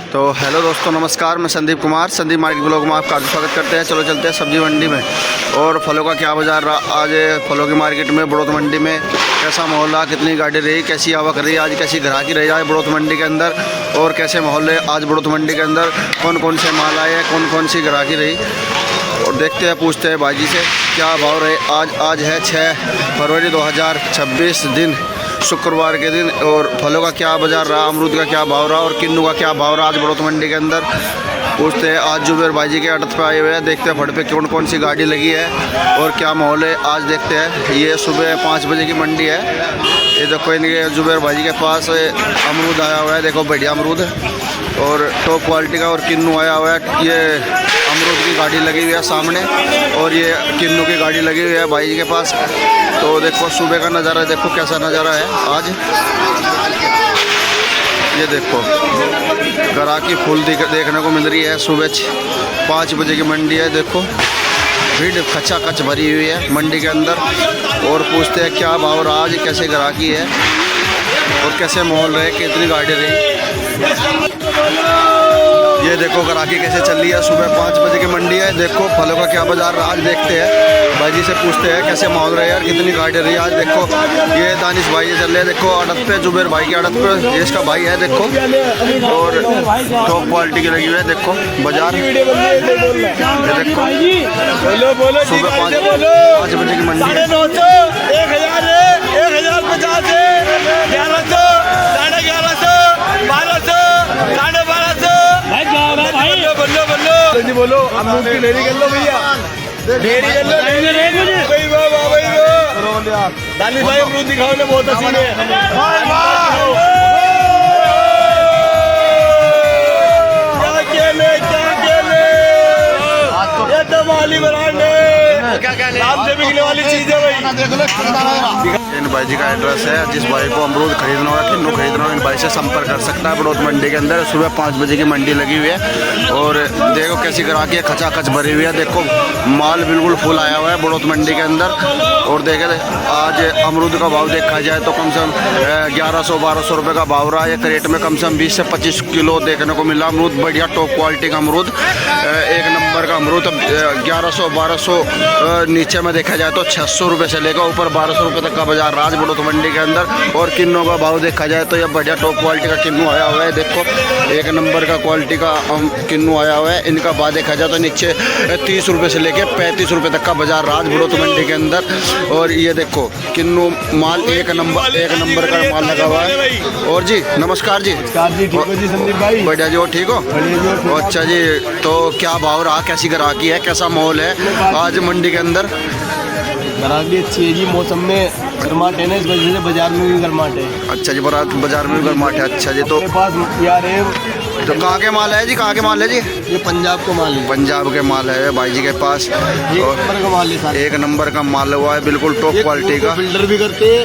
तो हेलो दोस्तों, नमस्कार। मैं संदीप कुमार, संदीप मार्केट ब्लॉग में आपका स्वागत करते हैं। चलो चलते हैं सब्जी मंडी में और फलों का क्या बाजार रहा आज फलों की मार्केट में। बड़ौत मंडी में कैसा माहौल रहा, कितनी गाड़ी रही, कैसी आवक रही, आज कैसी ग्राहकी रही आज बड़ौत मंडी के अंदर, और कैसे माहौल है आज बड़ौत मंडी के अंदर, कौन कौन से माल आए, कौन कौन सी ग्राहकी रही, और देखते हैं, पूछते हैं भाई जी से क्या भाव रहे। आज है 6 फरवरी 2026 दिन, शुक्रवार के दिन। और फलों का क्या बाजार रहा, अमरूद का क्या भाव रहा और किन्नू का क्या भाव रहा आज बड़ौत मंडी के अंदर, पूछते हैं। आज जुबेर भाई जी के अड्डे पे आए हुए हैं, देखते हैं फड़ पे कौन कौन सी गाड़ी लगी है और क्या माहौल है आज देखते हैं। ये सुबह 5 बजे की मंडी है। ये देखो इनके जुबेर भाई जी के पास अमरूद आया हुआ है, देखो बढ़िया अमरूद और टॉप क्वालिटी का, और किन्नू आया हुआ है। ये अमरूद की गाड़ी लगी हुई है सामने और ये किन्नू की गाड़ी लगी हुई है भाई जी के पास। तो देखो सुबह का नज़ारा, देखो कैसा नज़ारा है आज। ये देखो ग्राहकी फुल देखने को मिल रही है। सुबह 5 बजे की मंडी है, देखो भीड़ खचा खच भरी हुई है मंडी के अंदर। और पूछते हैं क्या भाव रहा आज, कैसे ग्राहकी है और कैसे माहौल रहे, कितनी गाड़ी रही। ये देखो ग्राहकी कैसे चल रही है। सुबह 5 बजे की मंडी है, देखो फलों का क्या बाजार रहा आज देखते हैं। भाई जी से पूछते हैं कैसे माहौल रहे यार, कितनी गाड़ी रही आज। देखो ये दानिश भाई चल रहे हैं, देखो अड़त पे, जुबेर भाई की अड़त पे, ये इसका भाई है देखो, और टॉप क्वालिटी की लगी हुई है। देखो बाजार ये देखो सुबह 5 बजे की मंडी है। 1100 बोलो अमरूद की ढेरी कर लो भैया, ढेरी कर लो। दानिश भाई अमरूद दिखाओ ना, बहुत अच्छी है। ये तो माली ब्रांड है, आप से बिकने वाली चीज है भाई। इन भाई जी का एड्रेस है, जिस भाई को अमरूद खरीदना हो, किन्नू खरीदना हो, इन भाई से संपर्क कर सकता है बड़ौत मंडी के अंदर। सुबह 5 बजे की मंडी लगी हुई है और देखो कैसी ग्राहकी है, खचा खच भरी हुई है। देखो माल बिल्कुल फुल आया हुआ है बड़ौत मंडी के अंदर। और देखे आज अमरूद का भाव देखा जाए तो कम से कम 1100-1200 रुपये का भाव रहा है। एक रेट में कम से कम 20 से 25 किलो देखने को मिला अमरूद, बढ़िया टॉप क्वालिटी का अमरूद, एक नंबर का अमरूद। 1100-1200 नीचे में देखा जाए तो 600 रुपये से लेकर ऊपर 1200 रुपये तक का बाजार राज बड़ौत मंडी के अंदर। और किन्नों का भाव देखा जाए तो यह बढ़िया टॉप क्वालिटी का किन्नू आया हुआ है। देखो एक नंबर का क्वालिटी का किन्नू आया हुआ है। इनका भाव देखा जाए तो नीचे 30 रुपये से लेकर 35 रुपये तक का बाजार राज बड़ौत मंडी के अंदर। और ये देखो किन्नू माल एक नंबर का माल लगा हुआ है। और जी नमस्कार जी। ठीक हो जी संदीप भाई? बढ़िया जी, और ठीक हो? अच्छा जी, तो क्या भाव रहा, कैसी ग्राहकी है, कैसा माहौल है आज मंडी के अंदर? ग्राहकी अच्छी है जी, मौसम में गर्माहट है ना, इस वजह से बाजार में भी गर्माहट है। अच्छा जी, बाजार में भी गर्माहट है। अच्छा जी, तो पास यार है। तो कहाँ के माल है जी, कहाँ के माल है जी? ये पंजाब का माल है। पंजाब के माल है भाई जी के पास। एक नंबर का माल है, एक नंबर का माल हुआ है, बिल्कुल टॉप क्वालिटी का। फिल्टर भी करते हैं,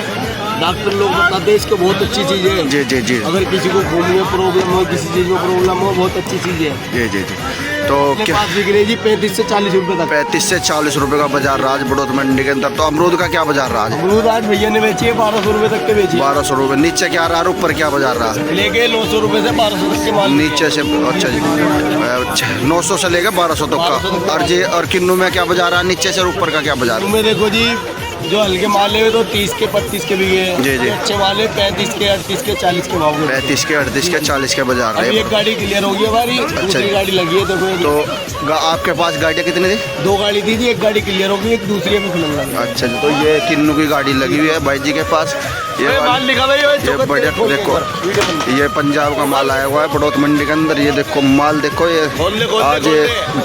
डॉक्टर लोग बताते हैं इसको, बहुत अच्छी चीज़ है। जी जी जी। अगर किसी को खून में प्रॉब्लम हो, किसी चीज़ में प्रॉब्लम हो, बहुत अच्छी चीज़ है। जी जी जी। तो क्या बिक रही जी 35 से 40 रुपये तक। 35 से 40 रुपये का बाजार राज बड़ौत मंडी के अंदर। तो अमरूद का क्या बाजार रहा? अमरूद आज भैया ने बेची है 1200 रुपये तक के बेची। 1200 रुपये। नीचे क्या रहा, ऊपर क्या बाजार रहा? लेके 900 रुपये से 1200 तक के माल नीचे से। अच्छा जी, अच्छा 900 से लेकर 1200 तक का। और जी, और किन्नू में क्या बाजार रहा, नीचे से ऊपर का क्या बाजार? में देखो जी, जो हल्के माल है तो 30 के 35 के बिके। जी जी। अच्छे माल है 35 के 38 के 40 के भाव। 35 के 38 के 40 के बाजार है। एक गाड़ी क्लियर होगी हमारी, दूसरी गाड़ी लगी है। देखो तो आपके पास गाड़ियाँ कितनी थी? 2 गाड़ी थी जी, एक गाड़ी क्लियर होगी, एक दूसरी में खुलने लगी। अच्छा जी, तो ये किन्नू की गाड़ी लगी हुई है भाई जी के पास। ये माल लिखा हुआ है, ये बढ़िया। देखो ये पंजाब का माल आया हुआ है बड़ौत मंडी के अंदर। ये देखो माल देखो, ये आज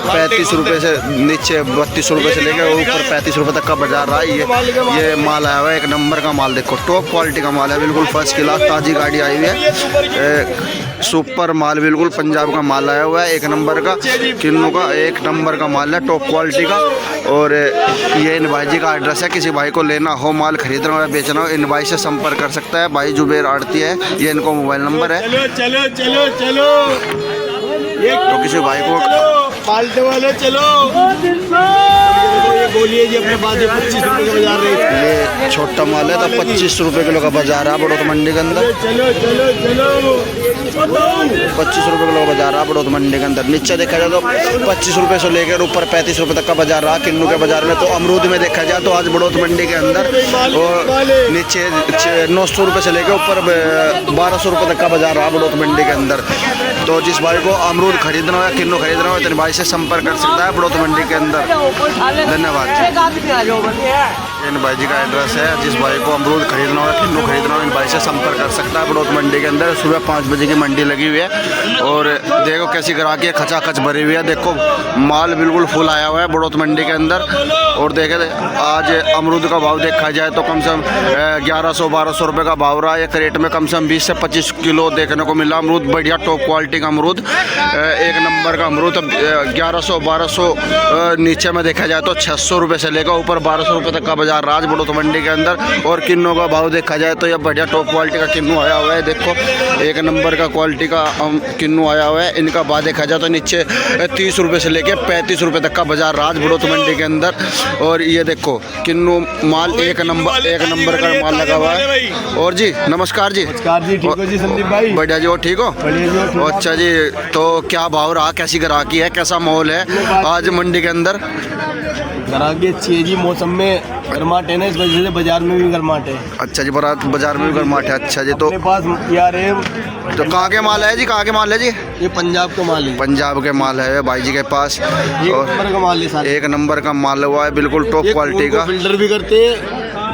35 रुपये से नीचे 32 रुपये से लेकर ऊपर 35 रुपये तक का बाजार रहा है। ये माल आया हुआ है, एक नंबर का माल। देखो टॉप क्वालिटी का माल है, बिल्कुल फर्स्ट क्लास ताज़ी गाड़ी आई हुई है। सुपर माल, बिल्कुल पंजाब का माल आया हुआ है, एक नंबर का किन्नू का, एक नंबर का माल है टॉप क्वालिटी का। और ये इन भाई जी का एड्रेस है, किसी भाई को लेना हो, माल खरीदना हो या बेचना हो, इन भाई से संपर्क कर सकता है। भाई जुबेर आड़ती है, ये इनको मोबाइल नंबर है। चलो चलो चलो, तो किसी भाई को पालते वाले चलो। ये बोलिए जी, अपने पास 25 रुपये का बाजार रेट। ये छोटा माल है तो 25 रुपये किलो का बाजार है बड़ौत मंडी के अंदर। चलो चलो चलो। 25 रुपये किलो का बाजार रहा बड़ौत मंडी के अंदर। नीचे देखा जाए तो 25 रुपये से लेकर ऊपर 35 रुपये तक का बाजार रहा किन्नू के बाजार में। तो अमरूद में देखा जाए तो आज बड़ौत मंडी के अंदर और नीचे 900 रुपये से लेकर ऊपर 1200 रुपये तक का बाजार रहा बड़ौत मंडी के अंदर। तो जिस भाई को अमरूद खरीदना हो या किन्नू खरीदना हो तो इन भाई से संपर्क कर सकता है बड़ौत मंडी के अंदर। धन्यवाद। इन भाई जी का एड्रेस है, जिस भाई को अमरूद खरीदना हो या किन्नू खरीदना हो इन भाई से संपर्क कर सकता है बड़ौत मंडी के अंदर। सुबह 5 बजे की मंडी लगी हुई है और देखो कैसी ग्राहकी है, खचाखच भरी हुई है। देखो माल बिल्कुल फुल आया हुआ है बड़ौत मंडी के अंदर। और देखे आज अमरूद का भाव देखा जाए तो कम से कम 1100-1200 रुपये का भाव रहा है। एक रेट में कम से कम 20 से 25 किलो देखने को मिला अमरूद। बढ़िया टॉप क्वालिटी का अमरूद, एक नंबर का अमरूद। 1100-1200 नीचे में देखा जाए तो 600 रुपये से लेकर ऊपर 1200 रुपये तक का बाजार राज बड़ौत मंडी के अंदर। और किन्नू का भाव देखा जाए तो यह बढ़िया टॉप क्वालिटी का किन्नू आया हुआ है। देखो एक नंबर का क्वालिटी का किन्नू आया हुआ है। इनका भाव देखा जाए तो नीचे 30 रुपये से लेकर 35 रुपये तक का बाजार राज बड़ौत मंडी के अंदर। और ये देखो किन्नू माल एक नंबर का माल लगा हुआ है। और जी नमस्कार जी। नमस्कार जी, ठीक हो जी संदीप भाई? बढ़िया जी, और ठीक हो? बढ़िया जी। अच्छा जी, तो क्या भाव रहा, कैसी ग्राहकी है, कैसा माहौल है आज मंडी के अंदर? ग्राहकी अच्छी है जी, मौसम में गर्माहट है ना, इस वजह से बाजार में भी गर्माहट है। अच्छा जी, बाजार में भी गर्माहट है। अच्छा जी, तो अपने पास यार है। तो कहाँ के माल है जी, कहाँ के माल है जी? ये पंजाब का माल है। पंजाब के माल है भाई जी के पास। एक नंबर का माल है सारे। एक नंबर का माल हुआ है, बिल्कुल टॉप क्वालिटी का। फिल्टर भी करते हैं,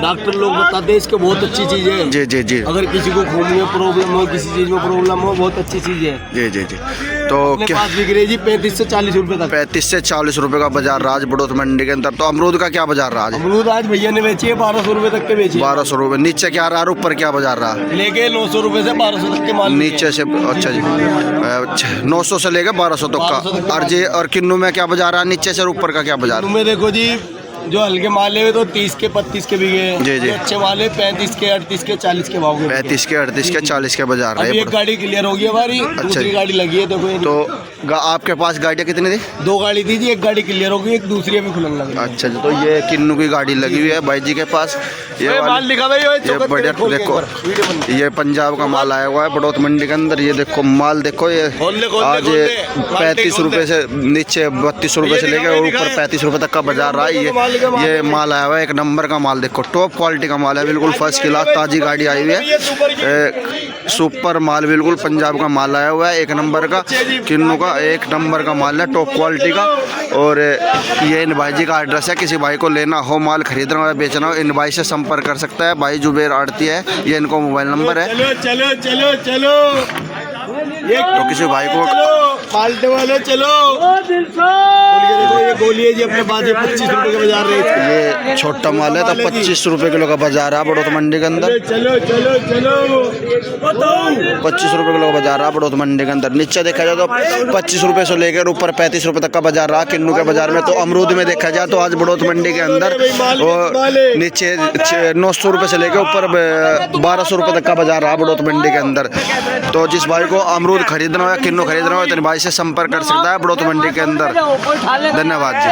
डॉक्टर लोग बताते हैं इसके बहुत अच्छी चीज़ है। जी जी जी। अगर किसी को खून में प्रॉब्लम हो, किसी चीज़ में प्रॉब्लम हो, बहुत अच्छी चीज़ है। जी जी जी। तो अपने क्या पास बिक रही है जी 35 से 40 रुपये तक। 35 से 40 रुपये का बाजार राज बड़ौत मंडी के अंदर। तो अमरूद का क्या बाजार रहा आज? अमरूद आज भैया ने बेची है 1200 रुपये तक के बेची है। 1200 रुपये। नीचे क्या रहा, ऊपर क्या बाजार रहा? लेके 900 रुपये से 1200 तक के माल नीचे से। अच्छा जी, 900 से लेकर 1200 तक का। और जी, और किन्नू में क्या बाजार रहा, नीचे से ऊपर का क्या बाजार? में देखो जी, जो हल्के माल है तो 30 के 35 के बिके। जी जी। अच्छे माल है 35 के 38 के 40 के भाव के। 35 के 38 के 40 के बाजार अभी एक रहे। गाड़ी क्लियर होगी हमारी, दूसरी गाड़ी लगी है। देखो तो आपके पास गाड़ियाँ कितनी थी? 2 गाड़ी थी जी, एक गाड़ी क्लियर होगी, एक दूसरी अभी खुलन लगी। अच्छा जी, तो ये किन्नू की गाड़ी लगी हुई है भाई जी के पास। ये माल दिखा भाई, ये बढ़िया देखो, ये पंजाब का माल आया हुआ है बड़ौत मंडी के अंदर। ये देखो माल देखो, ये आज 35 रुपये से नीचे 32 रुपये से लेकर और ऊपर 35 रुपये तक का बाजार रहा है। ये माल आया हुआ है, एक नंबर का माल। देखो टॉप क्वालिटी का माल है, बिल्कुल फर्स्ट क्लास ताजी गाड़ी आई हुई है। सुपर माल, बिल्कुल पंजाब का माल आया हुआ है, एक नंबर का किन्नू का एक नंबर का माल है, टॉप क्वालिटी का। और ये इन भाई जी का एड्रेस है, किसी भाई को लेना हो, माल खरीदना हो या बेचना हो इन भाई से संपर्क कर सकता है। भाई जुबेर आड़ती है, ये इनको मोबाइल नंबर है। चलो चलो चलो चलो, तो किसी भाई को पाल्टे वाले चलो। देखो ये गोली है जी, अपने पास 25 रुपये का बाजार रेट। ये छोटा माल है तो 25 रुपये किलो का बाजार है बड़ौत मंडी के अंदर। चलो चलो चलो, 25 रुपये किलो का बाजार रहा बड़ौत मंडी के अंदर। नीचे देखा जाए तो 25 रुपये से लेकर ऊपर 35 रुपये तक का बाजार रहा किन्नू के बाजार में। तो अमरूद में देखा जाए तो आज बड़ौत मंडी के अंदर और नीचे 900 रुपये से लेकर ऊपर 1200 रुपये तक का बाजार रहा बड़ौत मंडी के अंदर। तो जिस भाई को अमरूद खरीदना हो या किन्नू खरीदना हो तो इन भाई से संपर्क कर सकता है बड़ौत मंडी के अंदर। धन्यवाद जी।